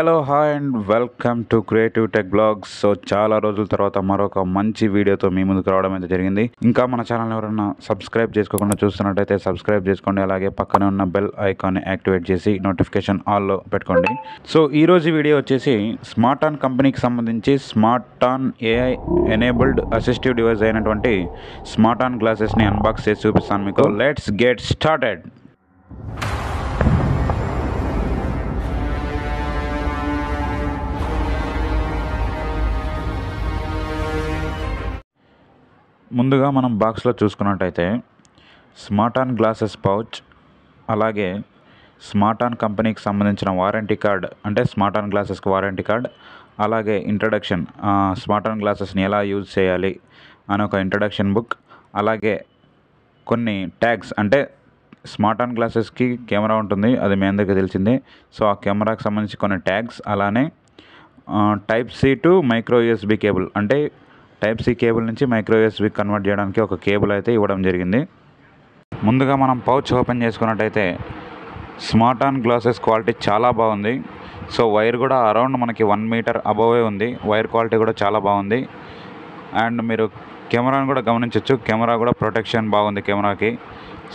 Hello hi and welcome to creative tech blogs. So చాలా రోజుల తర్వాత మరొక మంచి వీడియోతో మీ ముందుకు రావడం అయితే జరిగింది. ఇంకా మన ఛానల్ ఎవరైనా సబ్స్క్రైబ్ చేసుకోకుండా చూస్తున్నట్టయితే సబ్స్క్రైబ్ చేసుకోండి. అలాగే పక్కనే ఉన్న బెల్ ఐకాన్ని యాక్టివేట్ చేసి నోటిఫికేషన్ ఆల్లో పెట్టుకోండి. సో ఈరోజు వీడియో వచ్చేసి స్మార్ట్ ఆన్ కంపెనీకి సంబంధించి smart on AI enabled assistive device అయినటువంటి స్మార్ట్ ఆన్ గ్లాసెస్ని అన్బాక్స్ చేసి చూపిస్తాను మీకు. Let's get started. ముందుగా మనం బాక్స్లో చూసుకున్నట్టయితే స్మార్ట్ ఆన్ గ్లాసెస్ పౌచ్, అలాగే స్మార్ట్ ఆన్ కంపెనీకి సంబంధించిన వారంటీ కార్డ్, అంటే స్మార్ట్ ఆన్ గ్లాసెస్కి వారంటీ కార్డ్, అలాగే ఇంట్రడక్షన్, స్మార్ట్ ఆన్ గ్లాసెస్ని ఎలా యూజ్ చేయాలి అని ఒక ఇంట్రడక్షన్ బుక్, అలాగే కొన్ని ట్యాగ్స్, అంటే స్మార్ట్ ఆన్ గ్లాసెస్కి కెమెరా ఉంటుంది, అది మీ అందరికీ తెలిసిందే. సో ఆ కెమెరాకి సంబంధించి కొన్ని ట్యాగ్స్, అలానే type C to micro USB cable, అంటే టైప్ సి కేబుల్ నుంచి మైక్రో యూఎస్బి కన్వర్ట్ చేయడానికి ఒక కేబుల్ అయితే ఇవ్వడం జరిగింది. ముందుగా మనం పౌచ్ ఓపెన్ చేసుకున్నట్టయితే స్మార్ట్ ఆన్ గ్లాసెస్ క్వాలిటీ చాలా బాగుంది. సో వైర్ కూడా అరౌండ్ మనకి 1 మీటర్ అబోవే ఉంది. వైర్ క్వాలిటీ కూడా చాలా బాగుంది. అండ్ మీరు కెమెరాను కూడా గమనించవచ్చు, కెమెరా కూడా ప్రొటెక్షన్ బాగుంది కెమెరాకి.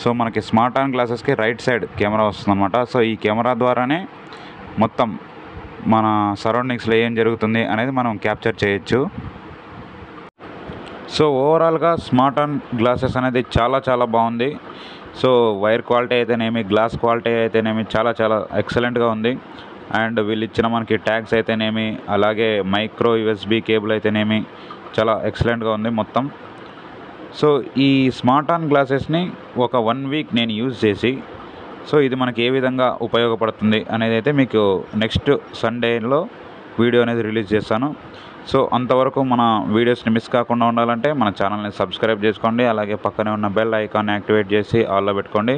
సో మనకి స్మార్ట్ ఆన్ గ్లాసెస్కి రైట్ సైడ్ కెమెరా వస్తుందన్నమాట. సో ఈ కెమెరా ద్వారానే మొత్తం మన సరౌండింగ్స్లో ఏం జరుగుతుంది అనేది మనం క్యాప్చర్ చేయొచ్చు. సో ఓవరాల్గా స్మార్ట్ ఆన్ గ్లాసెస్ అనేది చాలా బాగుంది. సో వైర్ క్వాలిటీ అయితేనేమి, గ్లాస్ క్వాలిటీ అయితేనేమి చాలా ఎక్సలెంట్గా ఉంది. అండ్ వీళ్ళు ఇచ్చిన మనకి ట్యాగ్స్ అయితేనేమి, అలాగే మైక్రో యూఎస్బి కేబుల్ అయితేనేమి చాలా ఎక్సలెంట్గా ఉంది మొత్తం. సో ఈ స్మార్ట్ ఆన్ గ్లాసెస్ని ఒక 1 వీక్ నేను యూజ్ చేసి, సో ఇది మనకి ఏ విధంగా ఉపయోగపడుతుంది అనేది అయితే మీకు నెక్స్ట్ సండేలో వీడియో అనేది రిలీజ్ చేస్తాను. సో అంతవరకు మన వీడియోస్ని మిస్ కాకుండా ఉండాలంటే మన ఛానల్ని సబ్స్క్రైబ్ చేసుకోండి. అలాగే పక్కనే ఉన్న బెల్ ఐకాన్ యాక్టివేట్ చేసి ఆల్లో పెట్టుకోండి.